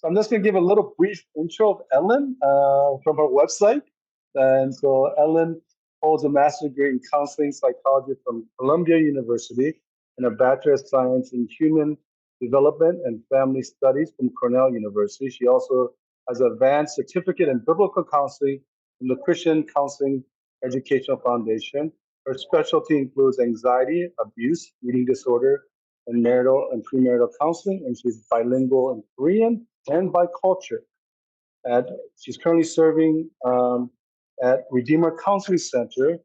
So I'm just going to give a little brief intro of Ellen from her website. And so Ellen holds a master's degree in counseling psychology from Columbia University and a Bachelor of Science in Human Development and Family Studies from Cornell University. She also has an advanced certificate in biblical counseling from the Christian Counseling Educational Foundation. Her specialty includes anxiety, abuse, eating disorder, and marital and premarital counseling, and she's bilingual in Korean and bicultural. She's currently serving at Redeemer Counseling Center.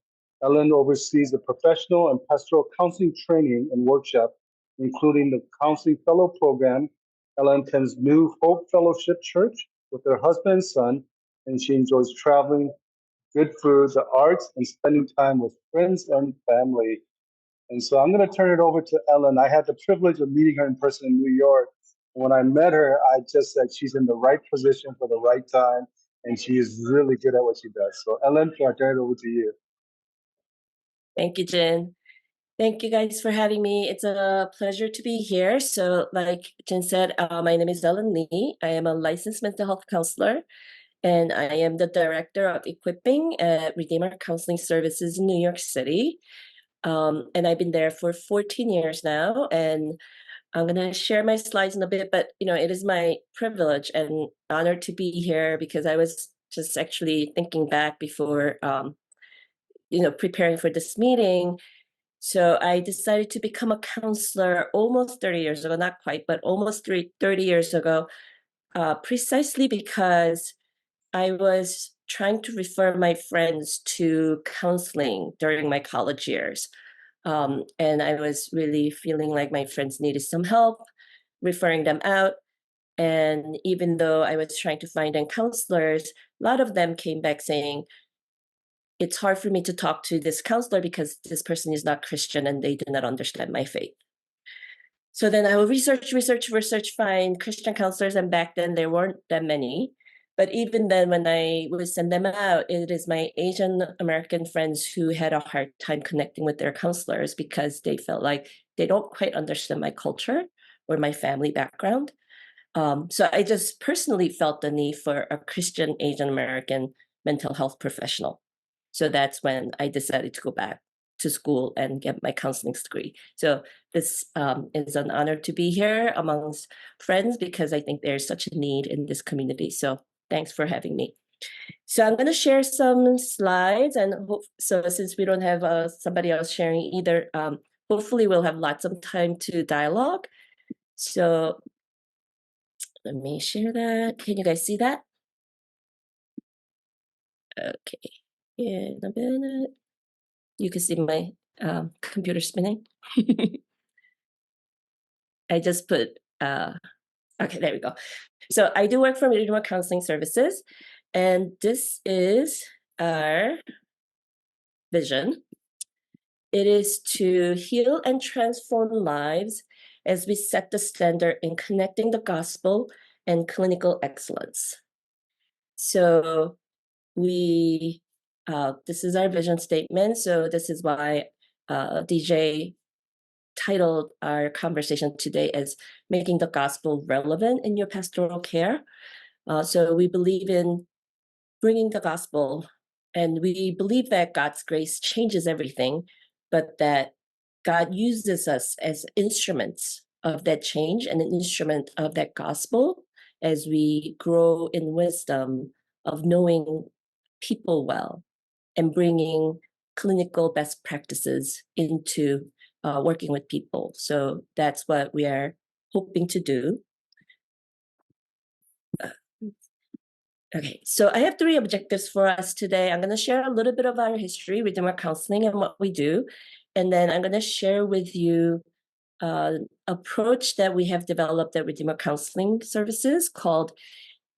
Ellen oversees the professional and pastoral counseling training and workshop, including the Counseling Fellow Program. Ellen attends New Hope Fellowship Church with her husband and son, and she enjoys traveling, good food, the arts, and spending time with friends and family. And so I'm going to turn it over to Ellen. I had the privilege of meeting her in person in New York. And when I met her, I just said she's in the right position for the right time, and she is really good at what she does. So Ellen, can I turn it over to you? Thank you, Jen. Thank you guys for having me. It's a pleasure to be here. So like Jen said, my name is Ellen Lee. I am a licensed mental health counselor, and I am the director of equipping at Redeemer Counseling Services in New York City. And I've been there for 14 years now, and I'm going to share my slides in a bit, but it is my privilege and honor to be here because I was just actually thinking back before, preparing for this meeting. So I decided to become a counselor almost 30 years ago, not quite, but almost 30 years ago, precisely because I was trying to refer my friends to counseling during my college years. And I was really feeling like my friends needed some help, referring them out. And even though I was trying to find them counselors, a lot of them came back saying, it's hard for me to talk to this counselor because this person is not Christian and they do not understand my faith. So then I will research, find Christian counselors. And back then there weren't that many. But even then, when I would send them out, it is my Asian American friends who had a hard time connecting with their counselors because they felt like they don't quite understand my culture or my family background. So I just personally felt the need for a Christian Asian American mental health professional. So that's when I decided to go back to school and get my counseling degree. So this is an honor to be here amongst friends because I think there's such a need in this community. So thanks for having me. So I'm going to share some slides, and so since we don't have somebody else sharing either, hopefully we'll have lots of time to dialogue. So let me share that. Can you guys see that? Okay, in a minute. You can see my computer spinning. I just put, okay, there we go. So I do work for Redeemer Counseling Services, and this is our vision. It is to heal and transform lives as we set the standard in connecting the gospel and clinical excellence. So this is our vision statement. So this is why DJ titled our conversation today as Making the Gospel Relevant in Your Pastoral Care. So we believe in bringing the gospel, and we believe that God's grace changes everything, but that God uses us as instruments of that change and an instrument of that gospel as we grow in wisdom of knowing people well and bringing clinical best practices into working with people. So that's what we are hoping to do. Okay, so I have 3 objectives for us today. I'm going to share a little bit of our history, Redeemer Counseling, and what we do. And then I'm going to share with you an approach that we have developed at Redeemer Counseling Services called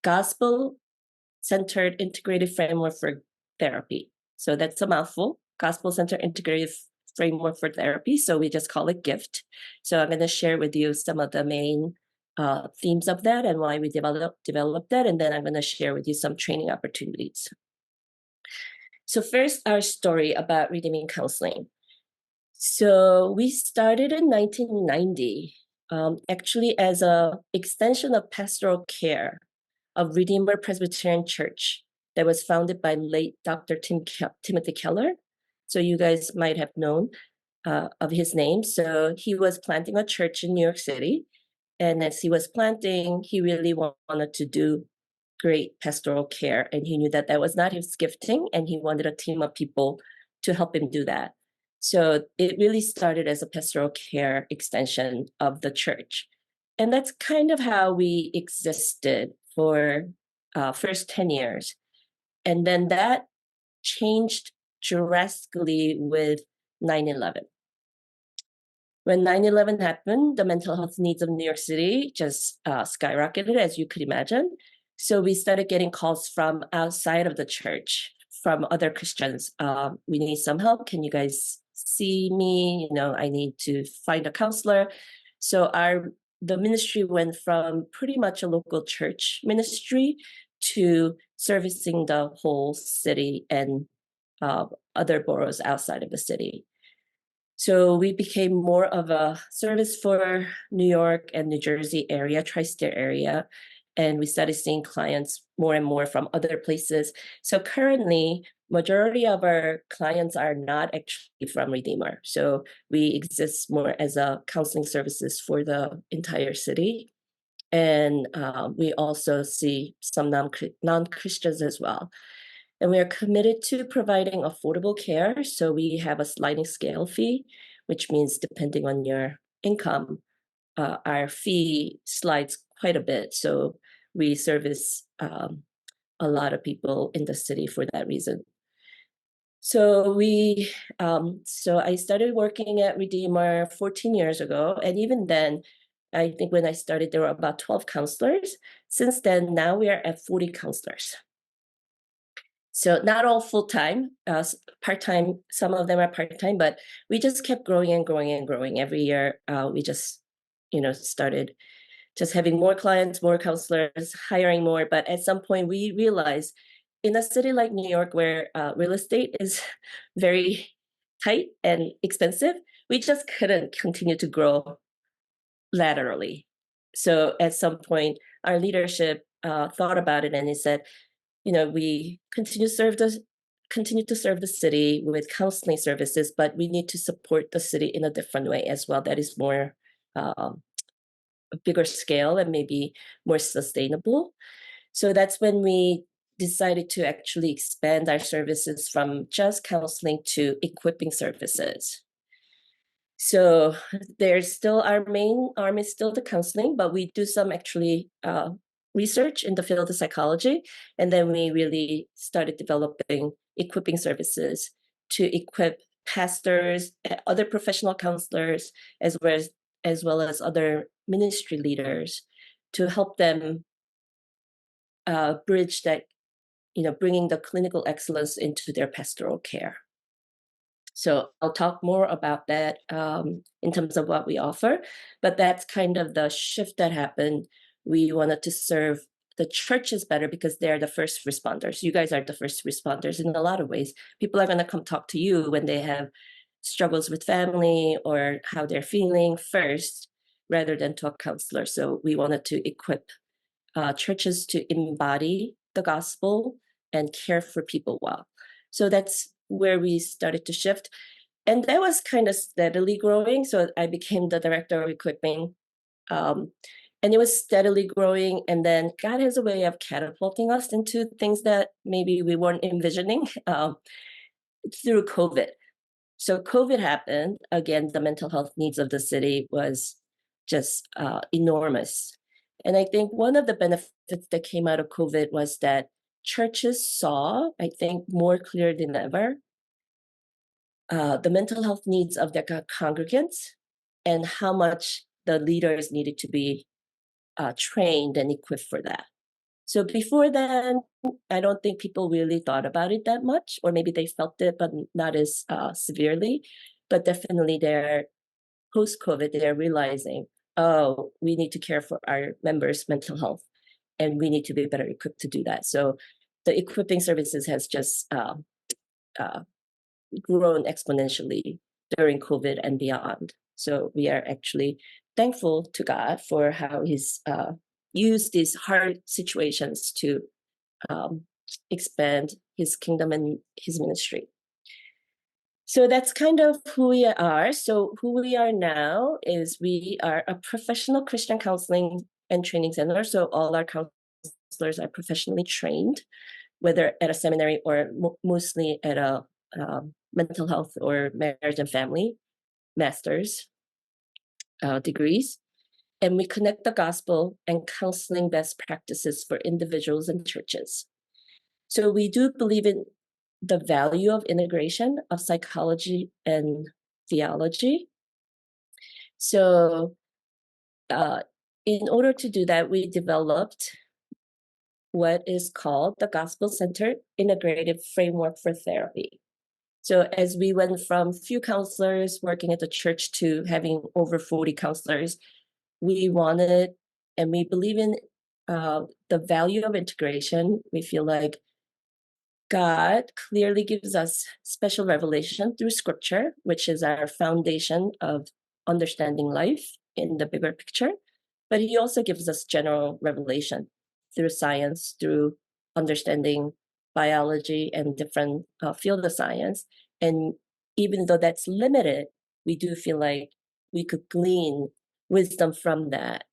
Gospel-Centered Integrative Framework for Therapy. So that's a mouthful, Gospel-Centered Integrative Framework for Therapy. So we just call it GIFT. So I'm going to share with you some of the main themes of that and why we developed that. And then I'm going to share with you some training opportunities. So first, our story about Redeeming Counseling. So we started in 1990 actually as a extension of pastoral care of Redeemer Presbyterian Church that was founded by late Dr. Timothy Keller. So you guys might have known of his name. So he was planting a church in New York City. And as he was planting, he really wanted to do great pastoral care. And he knew that that was not his gifting, and he wanted a team of people to help him do that. So it really started as a pastoral care extension of the church. And that's kind of how we existed for first 10 years. And then that changed drastically with 9/11. When 9/11 happened, the mental health needs of New York City just skyrocketed, as you could imagine. So we started getting calls from outside of the church, from other Christians. We need some help. Can you guys see me? I need to find a counselor. So the ministry went from pretty much a local church ministry to servicing the whole city and other boroughs outside of the city. So we became more of a service for New York and New Jersey area, tri-state area, and we started seeing clients more and more from other places. So currently, majority of our clients are not actually from Redeemer. So we exist more as a counseling services for the entire city. And we also see some non-Christians as well. And we are committed to providing affordable care. So we have a sliding scale fee, which means depending on your income, our fee slides quite a bit. So we service a lot of people in the city for that reason. So I started working at Redeemer 14 years ago, and even then, I think when I started, there were about 12 counselors. Since then, now we are at 40 counselors. So not all full-time, part-time, some of them are part-time, but we just kept growing and growing and growing. Every year, we just, started just having more clients, more counselors, hiring more. But at some point, we realized in a city like New York, where real estate is very tight and expensive, we just couldn't continue to grow laterally. So at some point, our leadership thought about it, and it said, we continue to serve the city with counseling services, but we need to support the city in a different way as well. That is more a bigger scale and maybe more sustainable. So that's when we decided to actually expand our services from just counseling to equipping services. So there's still our main arm is still the counseling, but we do some actually research in the field of psychology. And then we really started developing equipping services to equip pastors, other professional counselors, as well as other ministry leaders to help them bridge that, bringing the clinical excellence into their pastoral care. So I'll talk more about that in terms of what we offer, but that's kind of the shift that happened. We wanted to serve the churches better because they're the first responders. You guys are the first responders in a lot of ways. People are going to come talk to you when they have struggles with family or how they're feeling first, rather than to a counselor. So we wanted to equip churches to embody the gospel and care for people well. So that's where we started to shift. And that was kind of steadily growing. So I became the director of equipping. And it was steadily growing. And then God has a way of catapulting us into things that maybe we weren't envisioning through COVID. So COVID happened. Again, the mental health needs of the city was just enormous. And I think one of the benefits that came out of COVID was that churches saw, I think, more clear than ever, the mental health needs of their congregants and how much the leaders needed to be trained and equipped for that. So before then, I don't think people really thought about it that much, or maybe they felt it, but not as severely. But definitely they're post-COVID, they're realizing, oh, we need to care for our members' mental health, and we need to be better equipped to do that. So the equipping services has just grown exponentially during COVID and beyond. So we are actually thankful to God for how He's used these hard situations to expand His kingdom and His ministry. So that's kind of who we are. So who we are now is we are a professional Christian counseling and training center. So all our counselors are professionally trained, whether at a seminary or mostly at a mental health or marriage and family master's degrees. And we connect the gospel and counseling best practices for individuals and churches. So we do believe in the value of integration of psychology and theology. So in order to do that, we developed what is called the gospel-centered integrative framework for therapy. So as we went from few counselors working at the church to having over 40 counselors, we wanted, and we believe in the value of integration. We feel like God clearly gives us special revelation through scripture, which is our foundation of understanding life in the bigger picture. But he also gives us general revelation through science, through understanding biology and different field of science. And even though that's limited, we do feel like we could glean wisdom from that.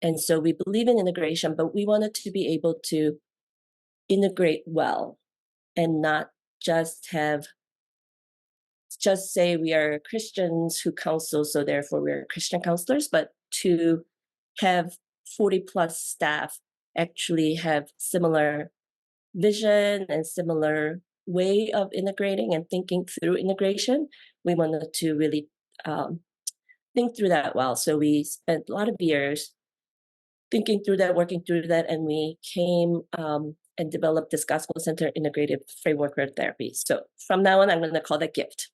And so we believe in integration, but we wanted to be able to integrate well and not just say we are Christians who counsel, so therefore we're Christian counselors, but to have 40 plus staff actually have similar vision and similar way of integrating and thinking through integration. We wanted to really think through that well. So we spent a lot of years thinking through that, working through that, and we came and developed this gospel center integrative framework for therapy. So from now on, I'm going to call that GIFT.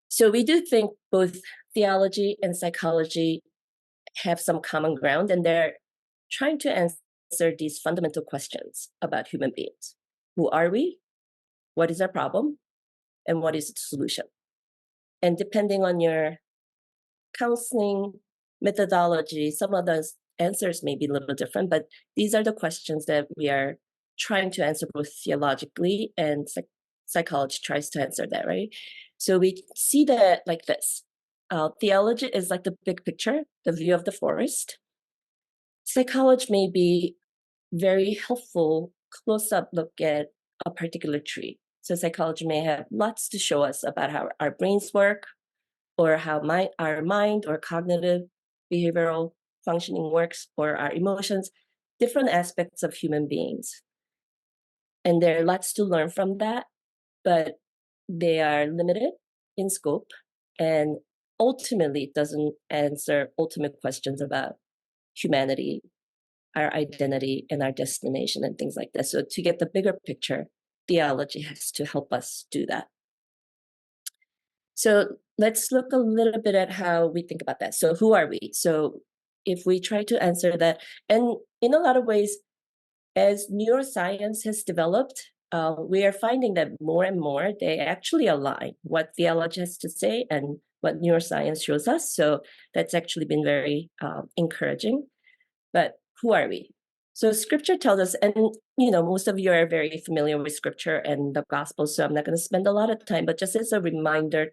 So we do think both theology and psychology have some common ground, and they're trying to answer these fundamental questions about human beings. Who are we? What is our problem? And what is the solution? And depending on your counseling methodology, some of those answers may be a little different, but these are the questions that we are trying to answer both theologically, and psychology tries to answer that, right? So we see that like this. Theology is like the big picture, the view of the forest. Psychology may be very helpful close-up look at a particular tree. So psychology may have lots to show us about how our brains work, or how our mind or cognitive behavioral functioning works, or our emotions, different aspects of human beings. And there are lots to learn from that, but they are limited in scope and ultimately doesn't answer ultimate questions about humanity, our identity, and our destination, and things like that. So to get the bigger picture, theology has to help us do that. So let's look a little bit at how we think about that. So who are we? So if we try to answer that, and in a lot of ways, as neuroscience has developed, we are finding that more and more they actually align what theology has to say and what neuroscience shows us. So that's actually been very encouraging. But who are we? So scripture tells us, and most of you are very familiar with scripture and the gospel, so I'm not going to spend a lot of time, but just as a reminder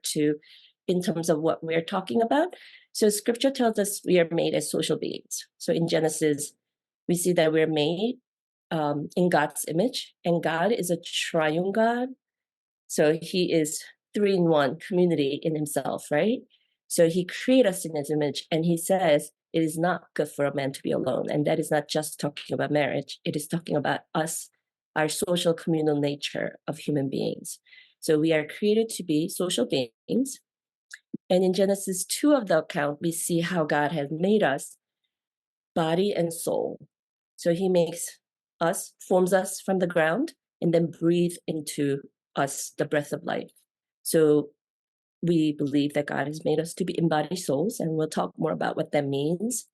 in terms of what we're talking about. So scripture tells us we are made as social beings. So in Genesis, we see that we're made in God's image, and God is a triune God. So he is 3-in-1 community in himself, right? So he created us in his image, and he says it is not good for a man to be alone. And that is not just talking about marriage. It is talking about us, our social communal nature of human beings. So we are created to be social beings. And in Genesis 2 of the account, we see how God has made us body and soul. So he makes us, forms us from the ground, and then breathe into us the breath of life. So we believe that God has made us to be embodied souls, and we'll talk more about what that means.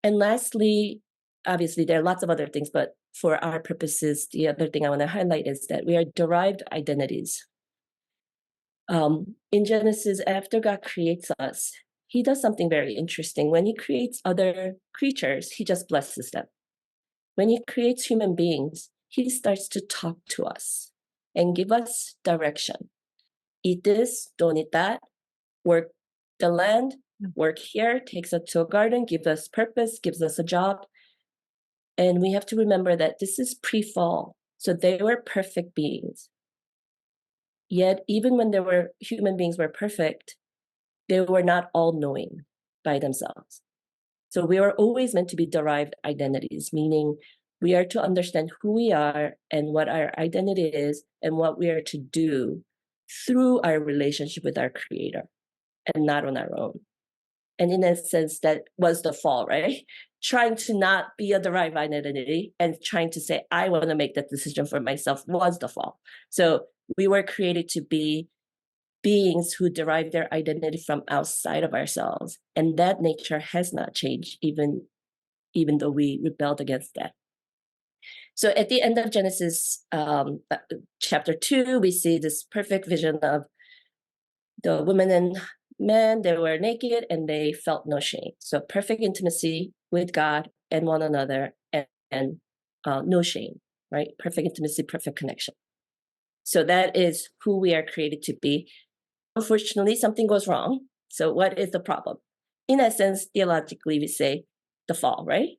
And lastly, obviously, there are lots of other things, but for our purposes, the other thing I want to highlight is that we are derived identities. In Genesis, after God creates us, he does something very interesting. When he creates other creatures, he just blesses them. When he creates human beings, he starts to talk to us and give us direction. Eat this, don't eat that, work the land, work here, takes us to a garden, gives us purpose, gives us a job. And we have to remember that this is pre-fall. So they were perfect beings. Yet, even when human beings were perfect, they were not all knowing by themselves. So we are always meant to be derived identities, meaning we are to understand who we are and what our identity is and what we are to do through our relationship with our creator and not on our own. And in a sense, that was the fall, right? Trying to not be a derived identity and trying to say, I want to make that decision for myself was the fall. So we were created to be beings who derive their identity from outside of ourselves. And that nature has not changed, even though we rebelled against that. So at the end of Genesis chapter 2, we see this perfect vision of the woman and man. They were naked and they felt no shame. So perfect intimacy with God and one another, and no shame, right? Perfect intimacy, perfect connection. So that is who we are created to be. Unfortunately, something goes wrong. So what is the problem? In essence, theologically, we say the fall, right?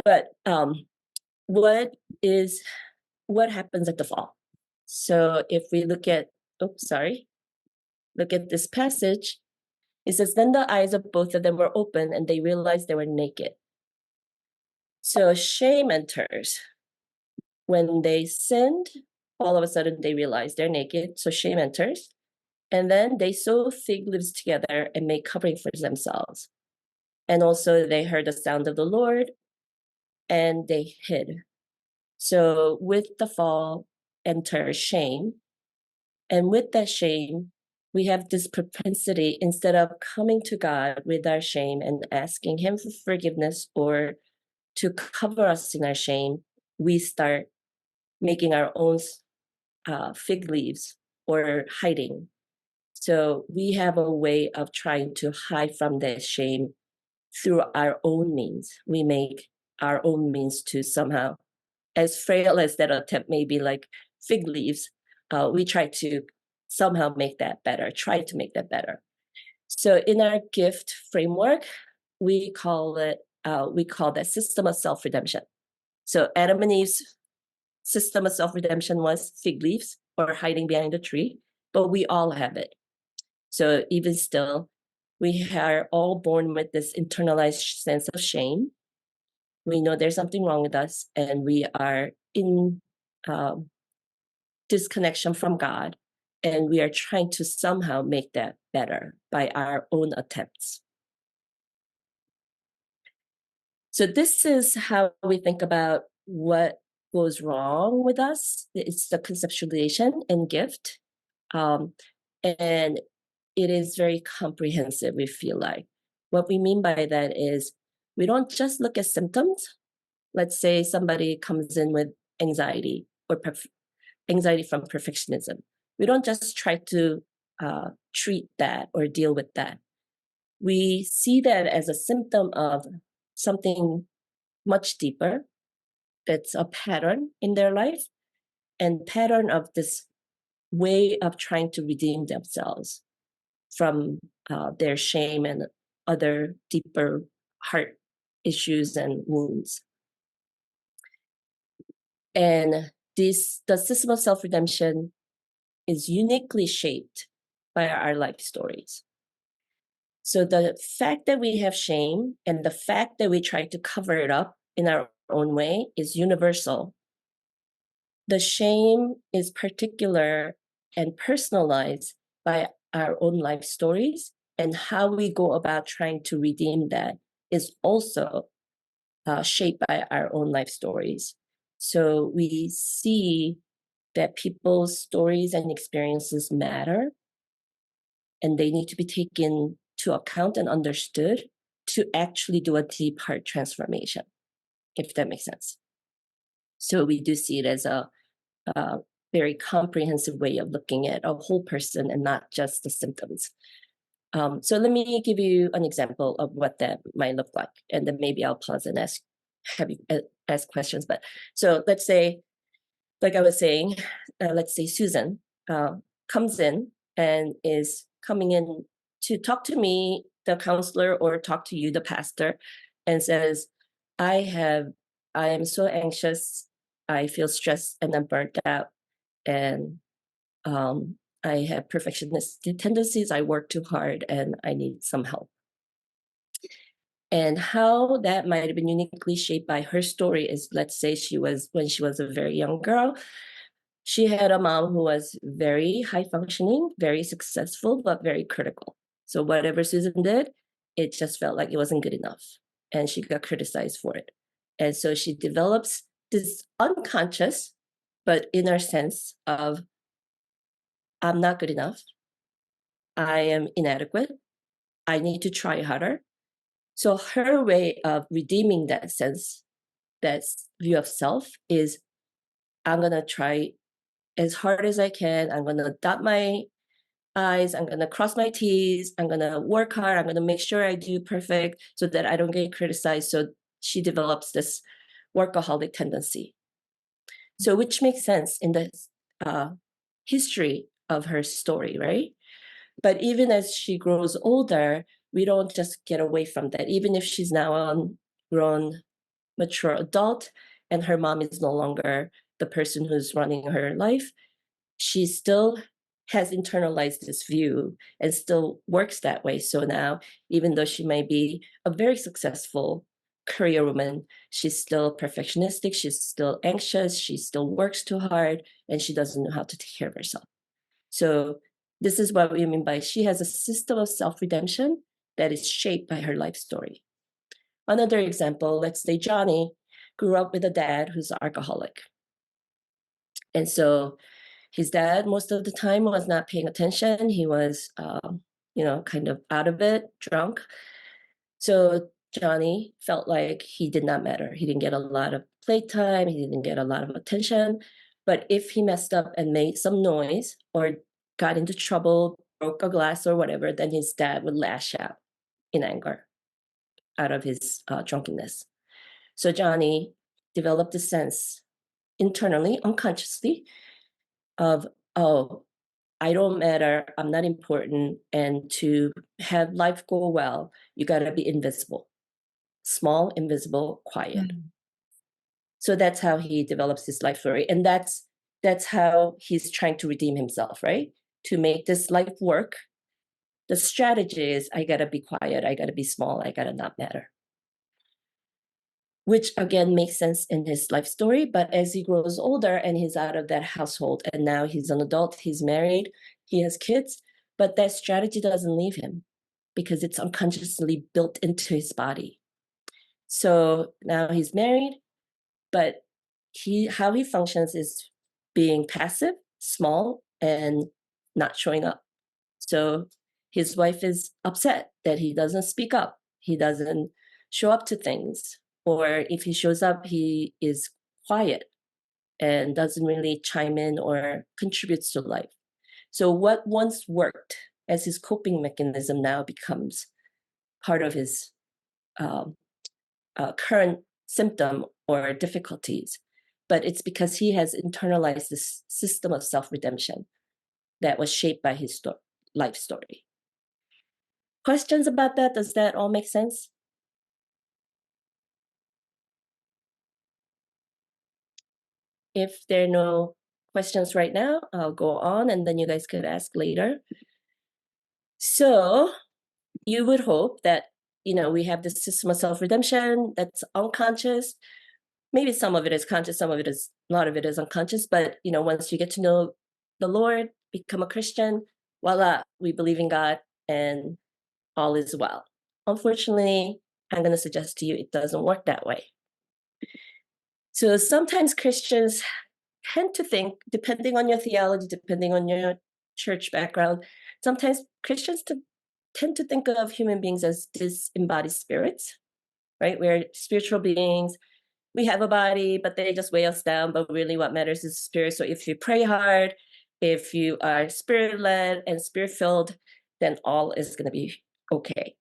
But what happens at the fall? So if we look at this passage, it says, then the eyes of both of them were open and they realized they were naked. So shame enters. When they sinned, all of a sudden they realize they're naked. So shame enters. And then they sew fig leaves together and make covering for themselves. And also they heard the sound of the Lord and they hid. So with the fall enters shame. And with that shame, we have this propensity, instead of coming to God with our shame and asking Him for forgiveness or to cover us in our shame, we start making our own fig leaves or hiding. So we have a way of trying to hide from that shame through our own means. We make our own means to somehow, as frail as that attempt may be, like fig leaves, we try to somehow make that better, try to make that better. So in our gift framework, we call that system of self-redemption. So Adam and Eve's system of self-redemption was fig leaves or hiding behind a tree, but we all have it. So even still, we are all born with this internalized sense of shame. We know there's something wrong with us, and we are in disconnection from God, and we are trying to somehow make that better by our own attempts. So this is how we think about what goes wrong with us. It's the conceptualization and gift. And it is very comprehensive, we feel like. What we mean by that is we don't just look at symptoms. Let's say somebody comes in with anxiety or anxiety from perfectionism. We don't just try to treat that or deal with that. We see that as a symptom of something much deeper. That's a pattern in their life and pattern of this way of trying to redeem themselves from their shame and other deeper heart issues and wounds. And the system of self-redemption is uniquely shaped by our life stories. So the fact that we have shame and the fact that we try to cover it up in our own way is universal. The shame is particular and personalized by our own life stories, and how we go about trying to redeem that is also shaped by our own life stories. So we see that people's stories and experiences matter, and they need to be taken to account and understood to actually do a deep heart transformation, if that makes sense. So we do see it as a very comprehensive way of looking at a whole person and not just the symptoms. So let me give you an example of what that might look like, and then maybe I'll pause and have you ask questions. But so let's say, like I was saying, let's say Susan comes in and is coming in to talk to me, the counselor, or talk to you, the pastor, and says, I am so anxious, I feel stressed and I'm burnt out, and I have perfectionistic tendencies, I work too hard, and I need some help. And how that might have been uniquely shaped by her story is, let's say when she was a very young girl, she had a mom who was very high functioning, very successful, but very critical. So whatever Susan did, it just felt like it wasn't good enough. And she got criticized for it. And so she develops this unconscious, but inner sense of, I'm not good enough. I am inadequate. I need to try harder. So her way of redeeming that sense, that view of self, is I'm going to try as hard as I can. I'm going to dot my I's. I'm going to cross my T's. I'm going to work hard. I'm going to make sure I do perfect so that I don't get criticized. So she develops this workaholic tendency. So which makes sense in the history of her story, right? But even as she grows older, we don't just get away from that. Even if she's now a grown, mature adult and her mom is no longer the person who's running her life, she still has internalized this view and still works that way. So now, even though she might be a very successful career woman, she's still perfectionistic, she's still anxious, she still works too hard, and she doesn't know how to take care of herself. So this is what we mean by she has a system of self-redemption that is shaped by her life story. Another example, let's say Johnny grew up with a dad who's an alcoholic. And so his dad, most of the time, was not paying attention. He was, kind of out of it, drunk. So Johnny felt like he did not matter. He didn't get a lot of playtime. He didn't get a lot of attention. But if he messed up and made some noise or got into trouble, broke a glass or whatever, then his dad would lash out in anger out of his drunkenness. So Johnny developed a sense internally, unconsciously, of, oh, I don't matter, I'm not important, and to have life go well, you got to be invisible, small, invisible, quiet. So that's how he develops his life story, and that's how he's trying to redeem himself, right? To make this life work, the strategy is I got to be quiet, I got to be small, I got to not matter. Which again makes sense in his life story. But as he grows older and he's out of that household and now he's an adult, he's married, he has kids, but that strategy doesn't leave him because it's unconsciously built into his body. So now he's married, but how he functions is being passive, small, and not showing up. So his wife is upset that he doesn't speak up. He doesn't show up to things. Or if he shows up, he is quiet and doesn't really chime in or contributes to life. So what once worked as his coping mechanism now becomes part of his current symptom or difficulties. But it's because he has internalized this system of self-redemption that was shaped by his life story. Questions about that? Does that all make sense? If there are no questions right now, I'll go on and then you guys could ask later. So you would hope that, we have this system of self-redemption that's unconscious. Maybe some of it is conscious, a lot of it is unconscious, but, once you get to know the Lord, become a Christian, voila, we believe in God and all is well. Unfortunately, I'm going to suggest to you it doesn't work that way. So sometimes Christians tend to think, depending on your theology, depending on your church background, sometimes Christians tend to think of human beings as disembodied spirits, right? We're spiritual beings. We have a body, but they just weigh us down. But really what matters is spirit. So if you pray hard, if you are spirit-led and spirit-filled, then all is going to be okay.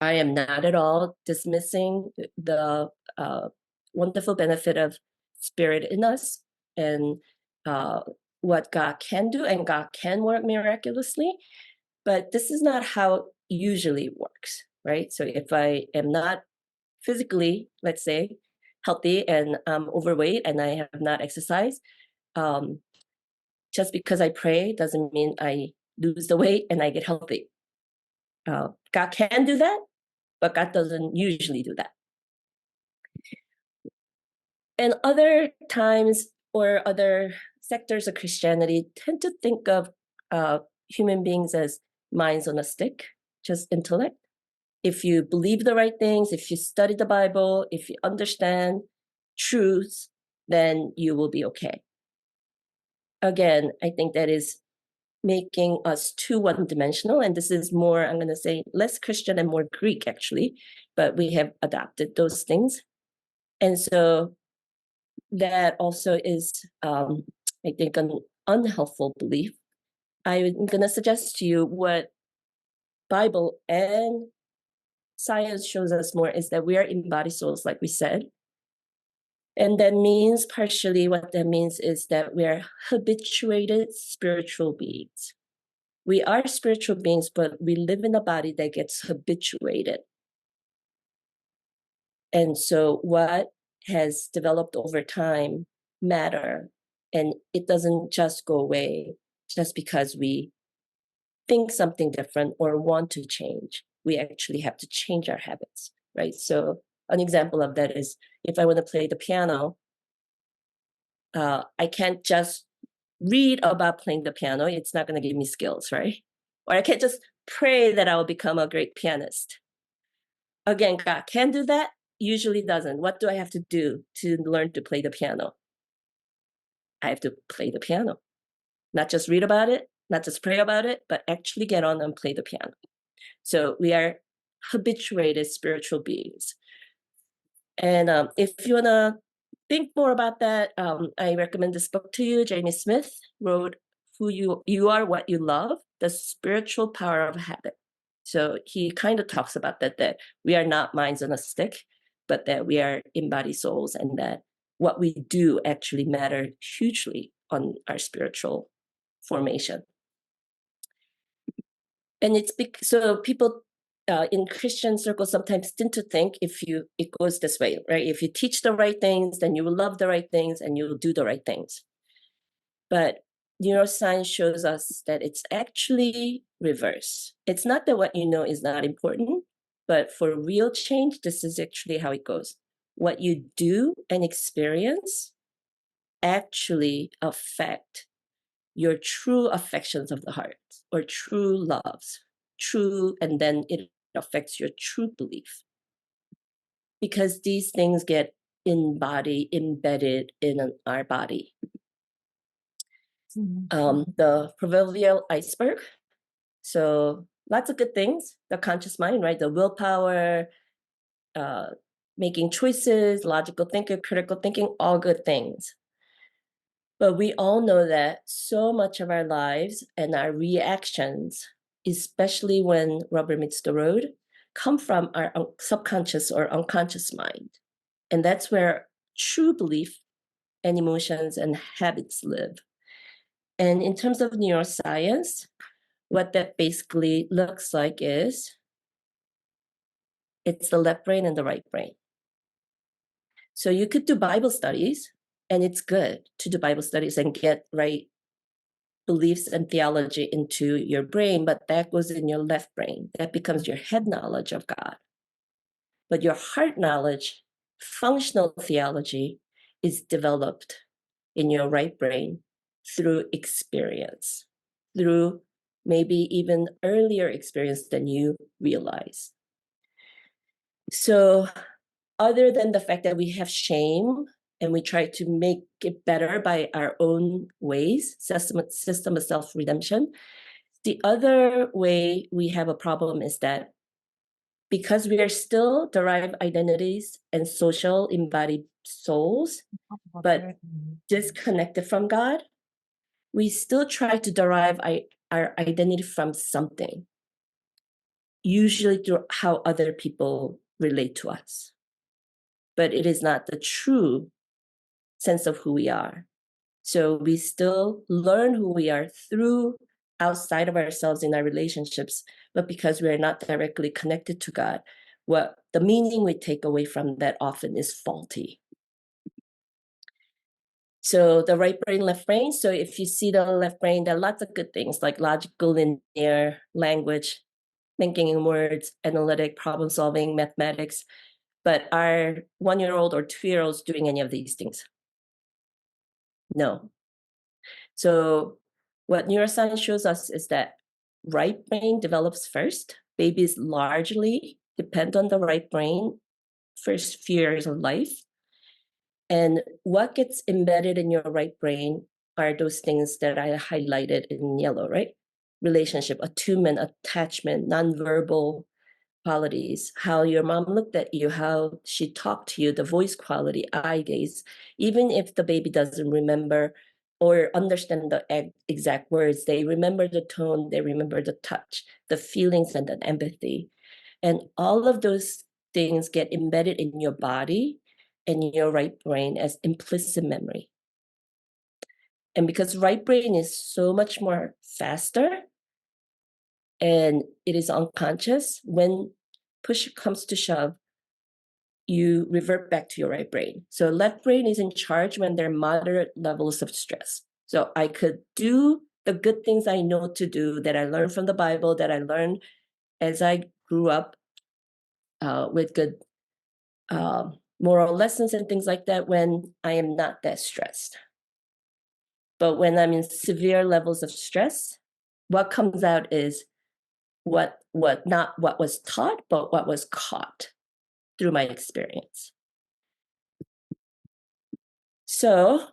I am not at all dismissing the wonderful benefit of spirit in us and what God can do, and God can work miraculously. But this is not how it usually works, right? So if I am not physically, let's say, healthy and overweight and I have not exercised, just because I pray doesn't mean I lose the weight and I get healthy. God can do that, but God doesn't usually do that. And other times or other sectors of Christianity tend to think of human beings as minds on a stick, just intellect. If you believe the right things, if you study the Bible, if you understand truths, then you will be okay. Again, I think that is making us too one-dimensional, and this is more, I'm going to say, less Christian and more Greek, actually, but we have adopted those things. And so that also is, I think, an unhelpful belief. I'm going to suggest to you what Bible and science shows us more is that we are embodied souls, like we said. And that means, partially, what that means is that we are habituated spiritual beings. We are spiritual beings, but we live in a body that gets habituated. And so what has developed over time matter, and it doesn't just go away just because we think something different or want to change. We actually have to change our habits, right? So an example of that is if I want to play the piano, I can't just read about playing the piano. It's not going to give me skills, right? Or I can't just pray that I will become a great pianist. Again, God can do that, usually doesn't. What do I have to do to learn to play the piano? I have to play the piano. Not just read about it, not just pray about it, but actually get on and play the piano. So we are habituated spiritual beings. And if you want to think more about that, I recommend this book to you. Jamie Smith wrote "Who You Are, What You Love: The Spiritual Power of Habit." So he kind of talks about that we are not minds on a stick, but that we are embodied souls, and that what we do actually matter hugely on our spiritual formation. And it's so people in Christian circles sometimes tend to think it goes this way, right? If you teach the right things, then you will love the right things and you will do the right things. But neuroscience shows us that it's actually reverse. It's not that what you know is not important, but for real change, this is actually how it goes. What you do and experience actually affect your true affections of the heart or true loves, and then it affects your true belief. Because these things get embedded in our body. The proverbial iceberg. So lots of good things, the conscious mind, right? The willpower, making choices, logical thinking, critical thinking, all good things. But we all know that so much of our lives and our reactions, especially when rubber meets the road, come from our subconscious or unconscious mind. And that's where true belief and emotions and habits live. And in terms of neuroscience, what that basically looks like is it's the left brain and the right brain. So you could do Bible studies, and it's good to do Bible studies and get right beliefs and theology into your brain, but that goes in your left brain. That becomes your head knowledge of God. But your heart knowledge, functional theology, is developed in your right brain through experience, through maybe even earlier experience than you realize. So other than the fact that we have shame and we try to make it better by our own ways, system of self-redemption, the other way we have a problem is that because we are still derived identities and social embodied souls, but disconnected from God, we still try to derive our identity from something, usually through how other people relate to us. But it is not the true sense of who we are. So we still learn who we are through outside of ourselves in our relationships, but because we are not directly connected to God, what the meaning we take away from that often is faulty. So the right brain, left brain. So if you see the left brain, there are lots of good things like logical, linear, language, thinking in words, analytic, problem solving, mathematics. But are 1-year-old or 2-year-olds doing any of these things? No. So what neuroscience shows us is that right brain develops first. Babies largely depend on the right brain first few years of life. And what gets embedded in your right brain are those things that I highlighted in yellow, right? Relationship, attunement, attachment, nonverbal qualities, how your mom looked at you, how she talked to you, the voice quality, eye gaze, even if the baby doesn't remember or understand the exact words, they remember the tone, they remember the touch, the feelings and the empathy. And all of those things get embedded in your body and your right brain as implicit memory. And because right brain is so much more faster and it is unconscious, when push comes to shove, you revert back to your right brain. So left brain is in charge when there are moderate levels of stress. So I could do the good things I know to do that I learned from the Bible, that I learned as I grew up with good moral lessons and things like that when I am not that stressed. But when I'm in severe levels of stress, what comes out is what not what was taught, but what was caught through my experience. So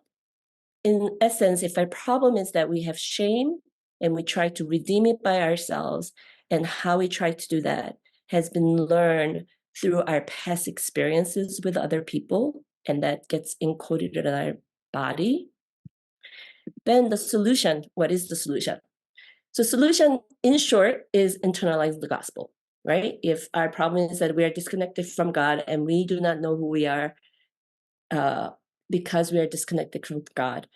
in essence, if our problem is that we have shame and we try to redeem it by ourselves, and how we try to do that has been learned through our past experiences with other people, and that gets encoded in our body, then the solution, what is the solution? So solution, in short, is internalize the gospel, right? If our problem is that we are disconnected from God and we do not know who we are because we are disconnected from God,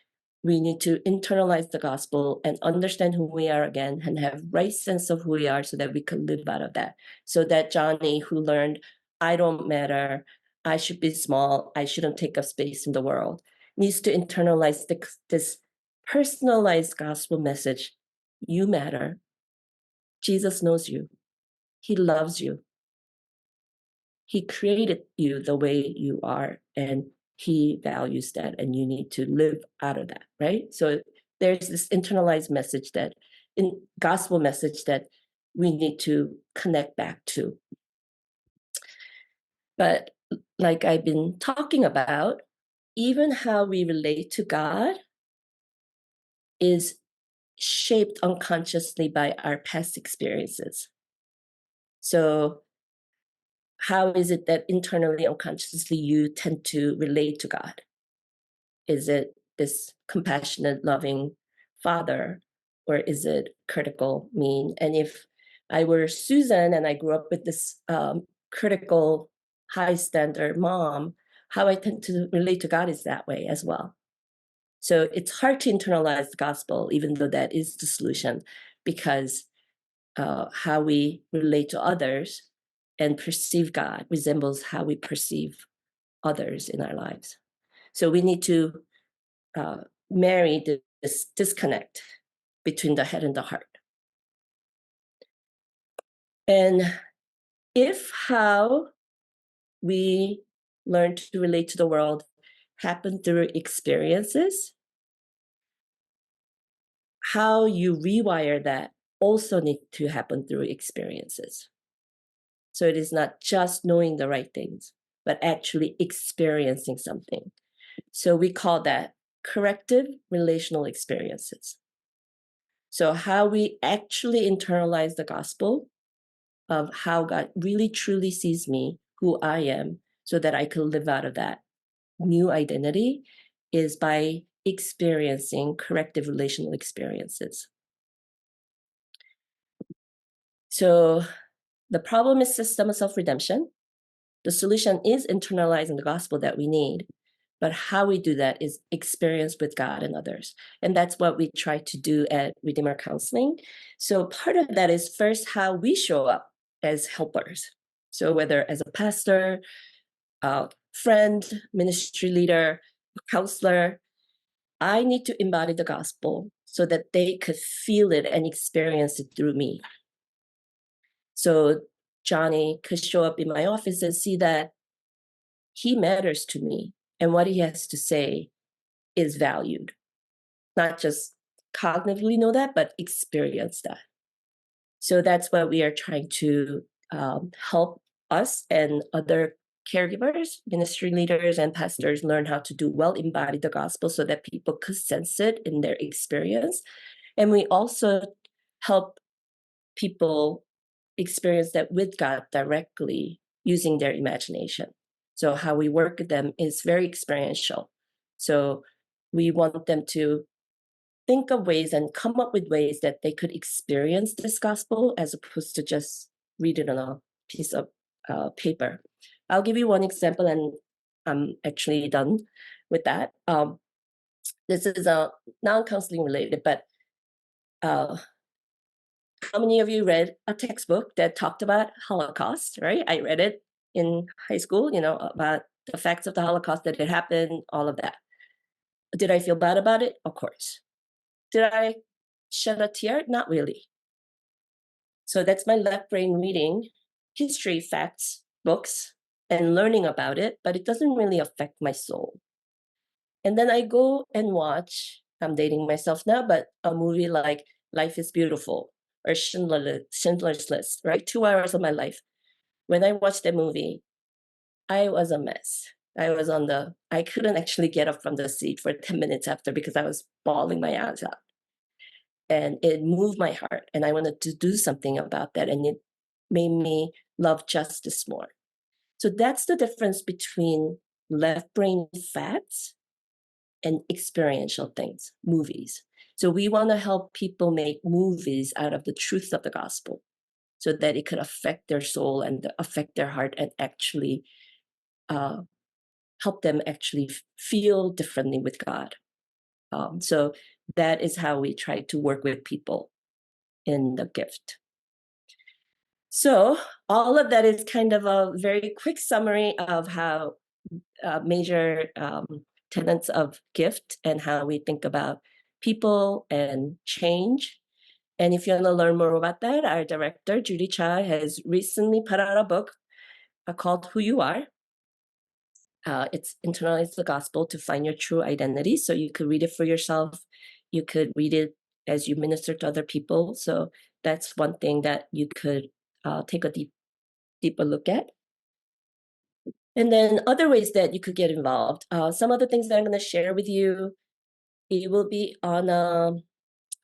we need to internalize the gospel and understand who we are again and have right sense of who we are so that we can live out of that. So that Johnny who learned, I don't matter, I should be small, I shouldn't take up space in the world, needs to internalize this personalized gospel message. You matter. Jesus knows you. He loves you. He created you the way you are, and he values that, and you need to live out of that, right? So there's this internalized message that, in gospel message that we need to connect back to. But like I've been talking about, even how we relate to God is shaped unconsciously by our past experiences. So how is it that internally, unconsciously, you tend to relate to God? Is it this compassionate, loving father, or is it critical, mean? And if I were Susan and I grew up with this critical, high standard mom, how I tend to relate to God is that way as well. So it's hard to internalize the gospel, even though that is the solution, because how we relate to others and perceive God resembles how we perceive others in our lives. So we need to marry this disconnect between the head and the heart. And if how we learn to relate to the world happen through experiences, how you rewire that also need to happen through experiences. So it is not just knowing the right things, but actually experiencing something. So we call that corrective relational experiences. So how we actually internalize the gospel of how God really truly sees me, who I am, so that I can live out of that new identity is by experiencing corrective relational experiences. So the problem is system of self-redemption. The solution is internalizing the gospel that we need. But how we do that is experience with God and others. And that's what we try to do at Redeemer Counseling. So part of that is first how we show up as helpers. So whether as a pastor, a friend, ministry leader, counselor, I need to embody the gospel so that they could feel it and experience it through me. So Johnny could show up in my office and see that he matters to me and what he has to say is valued. Not just cognitively know that, but experience that. So that's what we are trying to help us and other caregivers, ministry leaders, and pastors learn how to do well embody the gospel so that people could sense it in their experience. And we also help people experience that with God directly using their imagination. So how we work with them is very experiential. So we want them to think of ways and come up with ways that they could experience this gospel as opposed to just read it on a piece of paper. I'll give you one example, and I'm actually done with that. This is non-counseling related, but how many of you read a textbook that talked about Holocaust, right? I read it in high school, about the facts of the Holocaust, that it happened, all of that. Did I feel bad about it? Of course. Did I shed a tear? Not really. So that's my left brain reading history facts books and learning about it, but it doesn't really affect my soul. And then I go and watch, I'm dating myself now, but a movie like Life is Beautiful or Schindler's List, right? 2 hours of my life. When I watched that movie, I was a mess. I couldn't actually get up from the seat for 10 minutes after because I was bawling my eyes out. And it moved my heart. And I wanted to do something about that. And it made me love justice more. So that's the difference between left brain facts and experiential things, movies. So we want to help people make movies out of the truth of the gospel so that it could affect their soul and affect their heart and actually help them actually feel differently with God. So that is how we try to work with people in the gift. So all of that is kind of a very quick summary of how major tenets of gift and how we think about people and change. And if you want to learn more about that, our director, Judy Cha, has recently put out a book called Who You Are. It's Internalize the Gospel to Find Your True Identity. So you could read it for yourself. You could read it as you minister to other people. So that's one thing that you could take a deeper look at. And then other ways that you could get involved. Some of the things that I'm going to share with you, it will be on a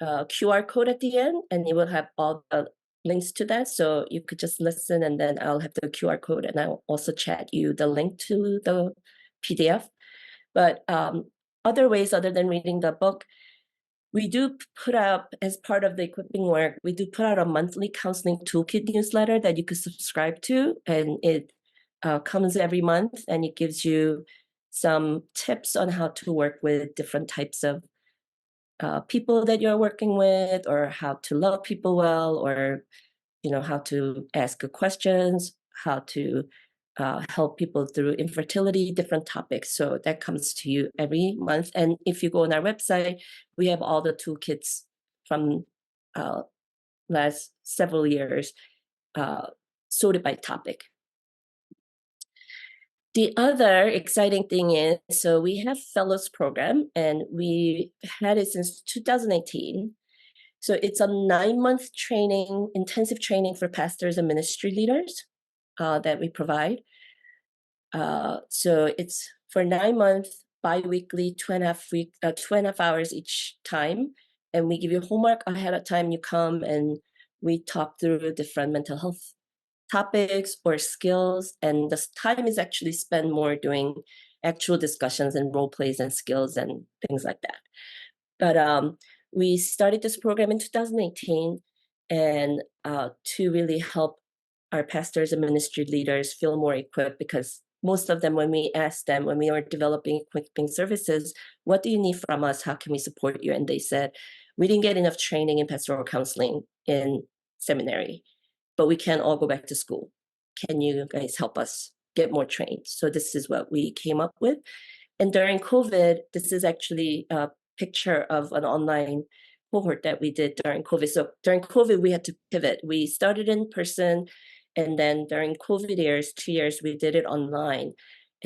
QR code at the end, and it will have all the links to that. So you could just listen, and then I'll have the QR code, and I'll also chat you the link to the PDF. But other ways other than reading the book, we do put out, as part of the equipping work, we do put out a monthly counseling toolkit newsletter that you could subscribe to, and it comes every month, and it gives you some tips on how to work with different types of people that you're working with, or how to love people well, or how to ask good questions, how to help people through infertility, different topics. So that comes to you every month. And if you go on our website, we have all the toolkits from last several years sorted by topic. The other exciting thing is, so we have fellows program, and we had it since 2018. So it's a 9-month training, intensive training for pastors and ministry leaders that we provide. So it's for 9 months, bi-weekly, 2.5 hours each time. And we give you homework ahead of time. You come and we talk through different mental health topics or skills. And the time is actually spent more doing actual discussions and role plays and skills and things like that. But we started this program in 2018. and to really help our pastors and ministry leaders feel more equipped, because most of them, when we asked them, when we were developing equipping services, what do you need from us? How can we support you? And they said, we didn't get enough training in pastoral counseling in seminary, but we can all go back to school. Can you guys help us get more trained? So this is what we came up with. And during COVID, this is actually a picture of an online cohort that we did during COVID. So during COVID, we had to pivot. We started in person, and then during COVID years, 2 years, we did it online.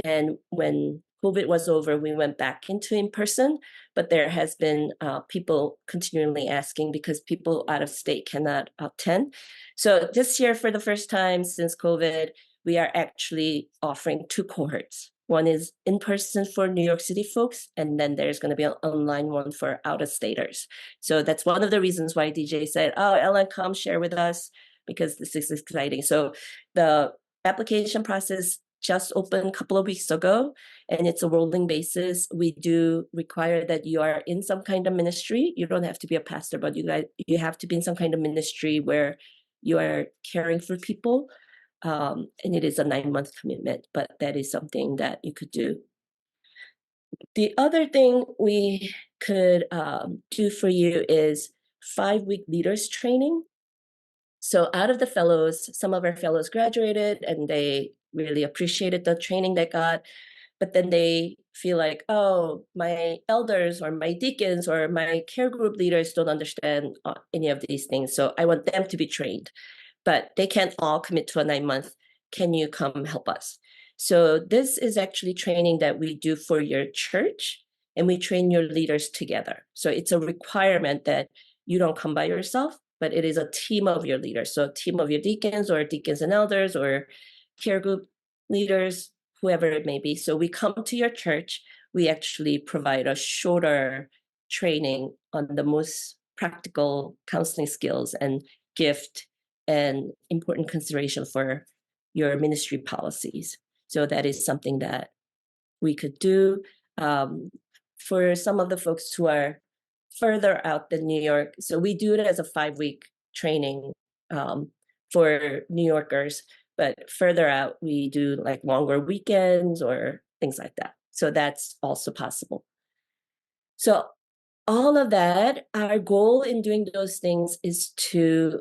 And when COVID was over, we went back into in person, but there has been people continually asking because people out of state cannot attend. So this year, for the first time since COVID, we are actually offering two cohorts. One is in person for New York City folks, and then there's going to be an online one for out of staters. So that's one of the reasons why DJ said, "Oh, Ellen, come share with us," because this is exciting. So the application process just opened a couple of weeks ago, and it's a rolling basis. We do require that you are in some kind of ministry. You don't have to be a pastor, but you have to be in some kind of ministry where you are caring for people. And it is a 9-month commitment, but that is something that you could do. The other thing we could do for you is 5-week leaders training. So out of the fellows, some of our fellows graduated and they really appreciated the training they got, but then they feel like, oh, my elders or my deacons or my care group leaders don't understand any of these things. So I want them to be trained, but they can't all commit to a 9-month. Can you come help us? So this is actually training that we do for your church, and we train your leaders together. So it's a requirement that you don't come by yourself, but it is a team of your leaders. So a team of your deacons or deacons and elders or care group leaders, whoever it may be. So we come to your church, we actually provide a shorter training on the most practical counseling skills and gift and important consideration for your ministry policies. So that is something that we could do. For some of the folks who are further out than New York, so we do it as a 5-week training for New Yorkers, but further out, we do like longer weekends or things like that. So that's also possible. So all of that, our goal in doing those things is to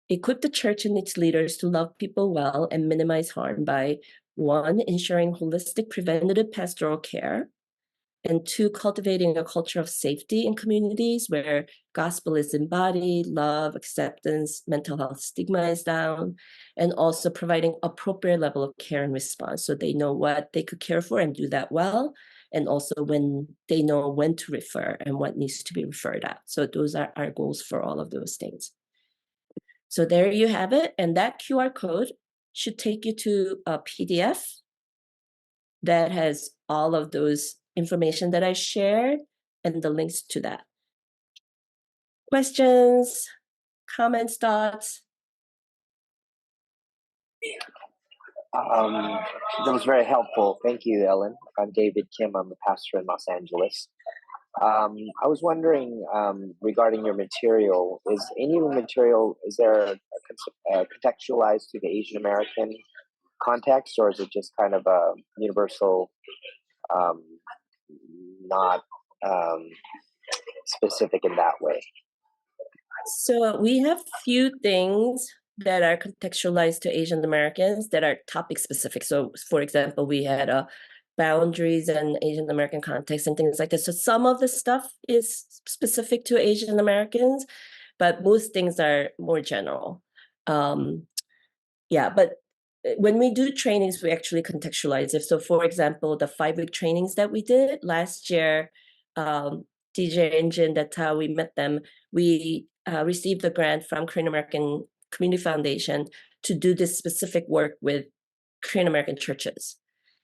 equip the church and its leaders to love people well and minimize harm by, 1, ensuring holistic preventative pastoral care, and 2, cultivating a culture of safety in communities where gospel is embodied, love, acceptance, mental health stigma is down, and also providing appropriate level of care and response so they know what they could care for and do that well, and also when they know when to refer and what needs to be referred out. So those are our goals for all of those things. So there you have it. And that QR code should take you to a PDF that has all of those information that I shared and the links to that. Questions, comments, thoughts? That was very helpful. Thank you, Ellen. I'm David Kim. I'm a pastor in Los Angeles. I was wondering regarding your material, is any of the material, is there contextualized to the Asian American context, or is it just kind of a universal, not specific in that way? So we have few things that are contextualized to Asian Americans that are topic specific. So for example, we had boundaries and Asian American context and things like that. So some of the stuff is specific to Asian Americans, but most things are more general. Yeah, but when we do trainings, we actually contextualize it. So for example, the 5-week trainings that we did last year, DJ Engine, that's how we met them. We received a grant from Korean American Community Foundation to do this specific work with Korean American churches.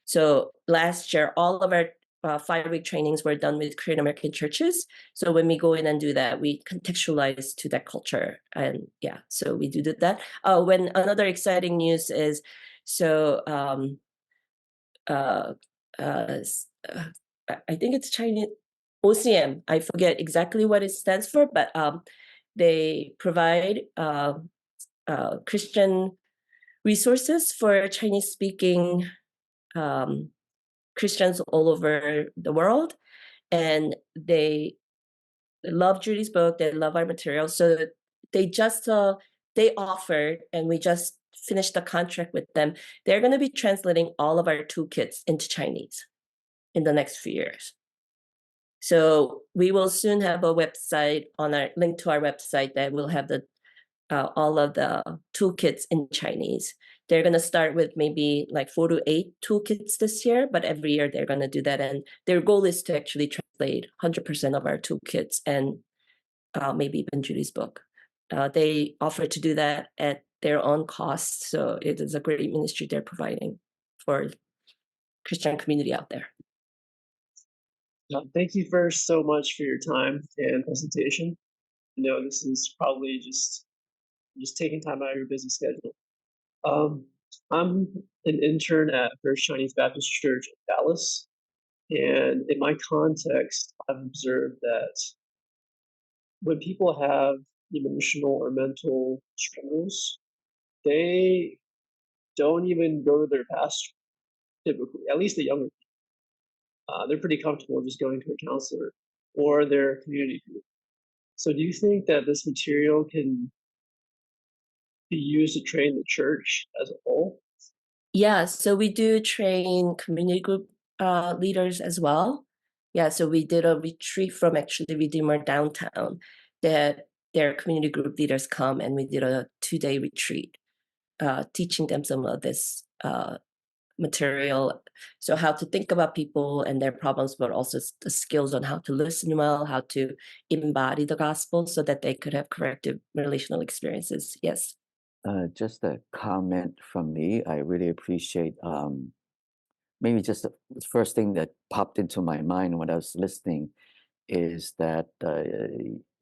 So last year, all of our 5-week trainings were done with Korean American churches. So when we go in and do that, we contextualize to that culture. And yeah, so we do that. When another exciting news is, so I think it's Chinese, OCM. I forget exactly what it stands for, but they provide Christian resources for Chinese-speaking Christians all over the world, and they love Judy's book. They love our material, so they just they offered, and we just finished the contract with them. They're going to be translating all of our toolkits into Chinese in the next few years. So we will soon have a website on our link to our website that will have the all of the toolkits in Chinese. They're going to start with maybe like 4 to 8 toolkits this year, but every year they're going to do that. And their goal is to actually translate 100% of our toolkits and maybe even Judy's book. They offer to do that at their own cost. So it is a great ministry they're providing for Christian community out there. Thank you first so much for your time and presentation. I know this is probably just taking time out of your busy schedule. I'm an intern at First Chinese Baptist Church in Dallas, and in my context, I've observed that when people have emotional or mental struggles, they don't even go to their pastor typically, at least the younger people. They're pretty comfortable just going to a counselor or their community group. So do you think that this material can be used to train the church as a whole? Yeah, so we do train community group leaders as well. Yeah, so we did a retreat from actually Redeemer downtown that their community group leaders come, and we did a 2-day retreat teaching them some of this material. So how to think about people and their problems, but also the skills on how to listen well, how to embody the gospel so that they could have corrective relational experiences. Yes. Just a comment from me. I really appreciate maybe just the first thing that popped into my mind when I was listening is that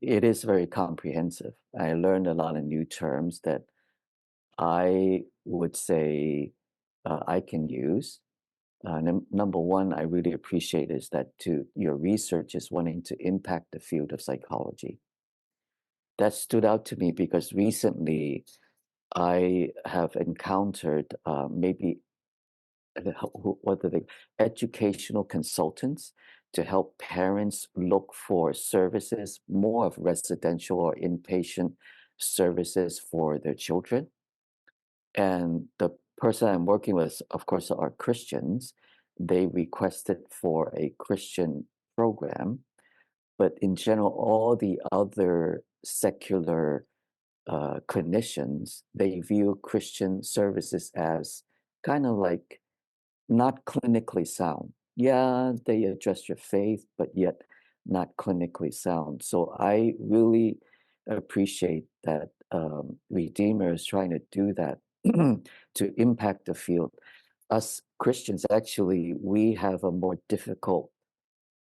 it is very comprehensive. I learned a lot of new terms that I would say I can use. Number one, I really appreciate is that your research is wanting to impact the field of psychology. That stood out to me because recently I have encountered maybe what are they, educational consultants to help parents look for services, more of residential or inpatient services for their children. And the person I'm working with, of course, are Christians. They requested for a Christian program, but in general, all the other secular clinicians, they view Christian services as kind of like not clinically sound. Yeah, they address your faith, but yet not clinically sound. So I really appreciate that Redeemer is trying to do that to impact the field. Us Christians, actually, we have a more difficult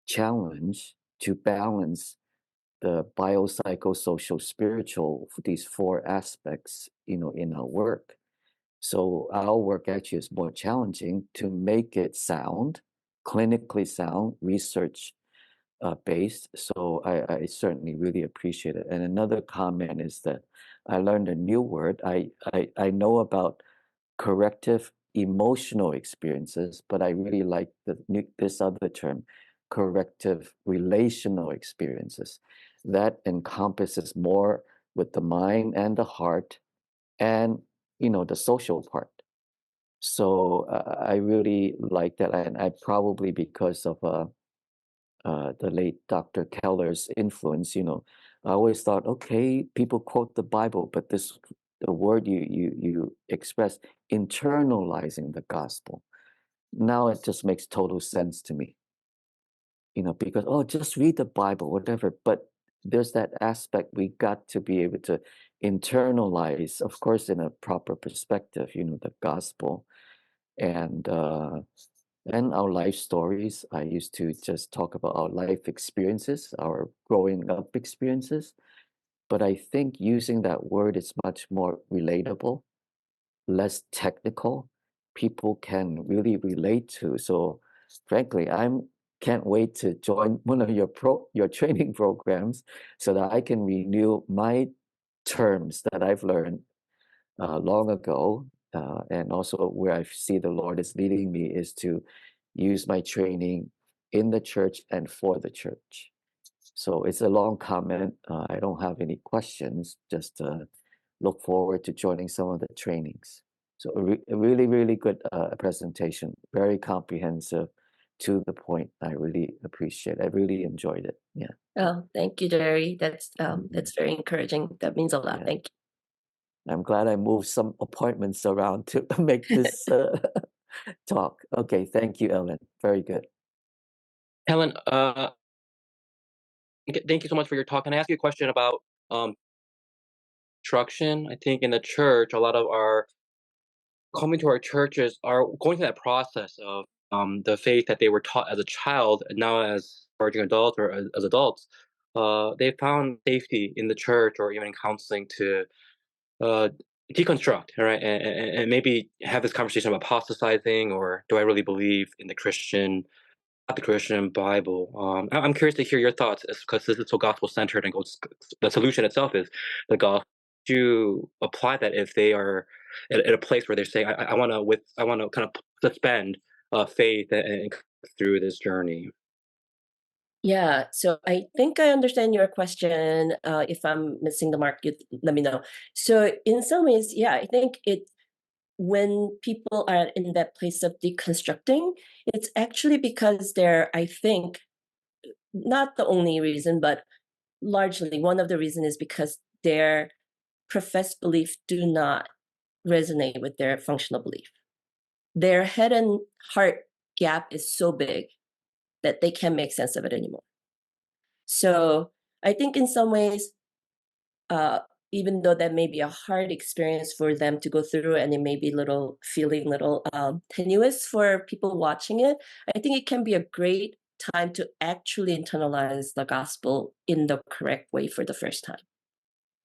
challenge to balance the biopsychosocial spiritual, these 4 aspects, in our work. So our work actually is more challenging to make it sound, clinically sound, research based. So I certainly really appreciate it. And another comment is that I learned a new word. I know about corrective emotional experiences, but I really like this other term, corrective relational experiences. That encompasses more with the mind and the heart and the social part. So I really like that, and I probably because of the late Dr. Keller's influence, I always thought, okay, people quote the Bible, but the word you express, internalizing the gospel. Now it just makes total sense to me, because just read the Bible, whatever. But there's that aspect we got to be able to internalize, of course, in a proper perspective, the gospel and our life stories. I used to just talk about our life experiences, our growing up experiences. But I think using that word is much more relatable, less technical. People can really relate to. So frankly, I'm can't wait to join one of your training programs so that I can renew my terms that I've learned long ago, and also where I see the Lord is leading me is to use my training in the church and for the church. So it's a long comment. I don't have any questions, just look forward to joining some of the trainings. So a really, really good presentation, very comprehensive, to the point. I really appreciate it. I really enjoyed it. Yeah. Oh, thank you, Jerry. That's very encouraging. That means a lot. Yeah. Thank you. I'm glad I moved some appointments around to make this talk. Okay, thank you, Ellen. Very good. Helen, thank you so much for your talk. Can I ask you a question about instruction? I think in the church, a lot of our coming to our churches are going through that process of the faith that they were taught as a child, and now as emerging adults or as adults, they found safety in the church or even in counseling to deconstruct, right, and maybe have this conversation about apostatizing, or do I really believe in the Christian Bible? I'm curious to hear your thoughts, because this is so gospel centered, and the solution itself is the gospel. Do you apply that if they are at a place where they're saying, I want to kind of suspend faith and through this journey? Yeah, so I think I understand your question. If I'm missing the mark, you let me know. So in some ways, yeah, I think when people are in that place of deconstructing, it's actually because they're, I think, not the only reason, but largely one of the reasons is because their professed belief do not resonate with their functional belief. Their head and heart gap is so big that they can't make sense of it anymore. So I think in some ways, even though that may be a hard experience for them to go through, and it may be feeling little tenuous for people watching it, I think it can be a great time to actually internalize the gospel in the correct way for the first time.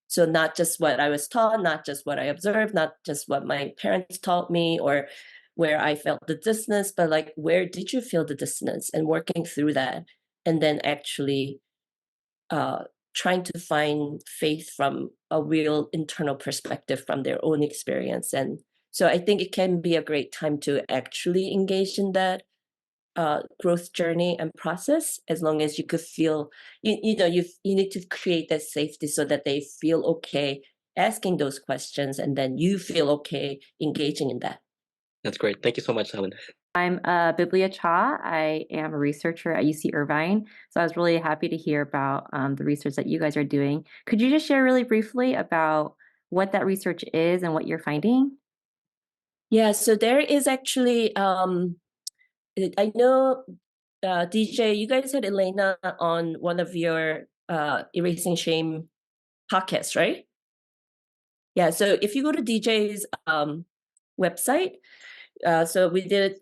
So not just what I was taught, not just what I observed, not just what my parents taught me or where I felt the dissonance, but like, where did you feel the dissonance, and working through that, and then actually trying to find faith from a real internal perspective from their own experience. And so I think it can be a great time to actually engage in that growth journey and process, as long as you could feel, you need to create that safety so that they feel okay asking those questions, and then you feel okay engaging in that. That's great. Thank you so much, Helen. I'm Biblia Cha. I am a researcher at UC Irvine. So I was really happy to hear about the research that you guys are doing. Could you just share really briefly about what that research is and what you're finding? Yeah, so there is actually, I know, DJ, you guys had Elena on one of your Erasing Shame podcasts, right? Yeah, so if you go to DJ's website, so we did,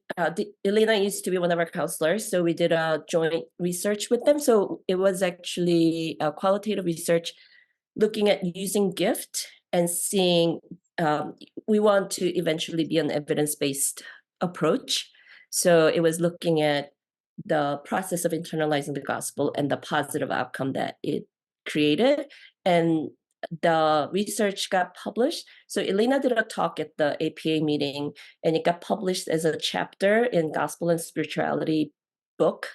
Elena used to be one of our counselors, so we did a joint research with them. So it was actually a qualitative research looking at using gift and seeing, we want to eventually be an evidence-based approach. So it was looking at the process of internalizing the gospel and the positive outcome that it created. And the research got published. So Elena did a talk at the APA meeting, and it got published as a chapter in Gospel and Spirituality book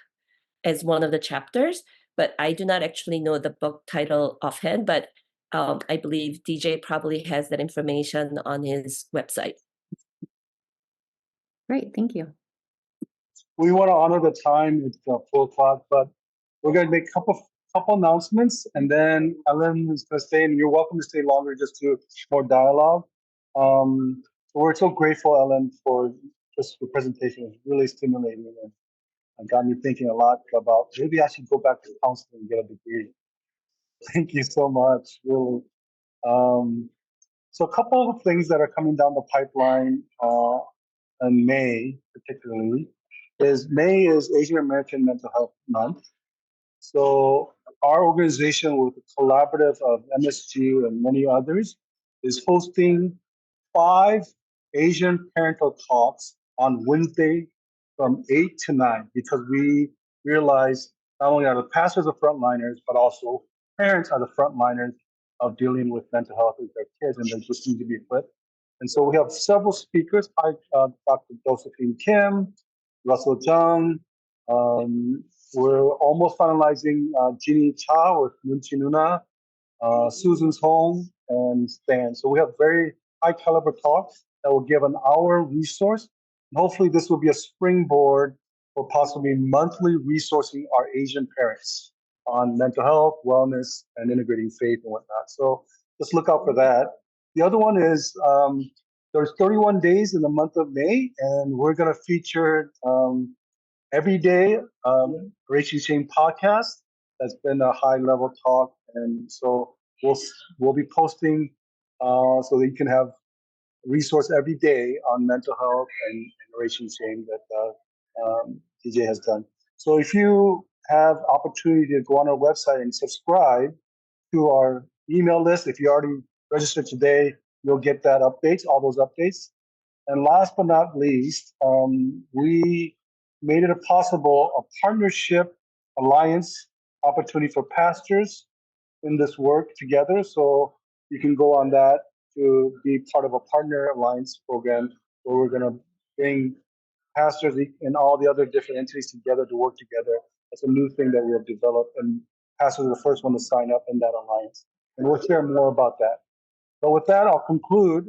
as one of the chapters. But I do not actually know the book title offhand, but I believe DJ probably has that information on his website. Great, thank you. We want to honor the time. It's 4:00, but we're going to make a couple announcements, and then Ellen is going to stay, and you're welcome to stay longer just to more dialogue. So we're so grateful, Ellen, for just your presentation. It's really stimulating and got me thinking a lot about maybe I should go back to counseling and get a degree. Thank you so much, really. So a couple of things that are coming down the pipeline in May, particularly, is May is Asian American Mental Health Month. So our organization, with the collaborative of MSG and many others, is hosting 5 Asian parental talks on Wednesday from 8 to 9, because we realize not only are the pastors the frontliners, but also parents are the frontliners of dealing with mental health with their kids, and they just need to be equipped. And so we have several speakers. Dr. Josephine Kim, Russell Jung. We're almost finalizing Jeannie Cha with Nunchi Nuna, Susan's Home, and Stan. So we have very high caliber talks that will give an hour resource. And hopefully this will be a springboard for possibly monthly resourcing our Asian parents on mental health, wellness, and integrating faith and whatnot. So just look out for that. The other one is there's 31 days in the month of May, and we're going to feature every day Rachel Shane podcast. That's been a high level talk, and so we'll be posting so that you can have resource every day on mental health and Rachel Shane that DJ has done. So if you have opportunity to go on our website and subscribe to our email list, if you already registered today, you'll get that updates, all those updates. And last but not least, we made it possible a partnership alliance opportunity for pastors in this work together. So you can go on that to be part of a partner alliance program where we're going to bring pastors and all the other different entities together to work together. That's a new thing that we have developed, and pastors are the first one to sign up in that alliance. And we'll share more about that. So with that, I'll conclude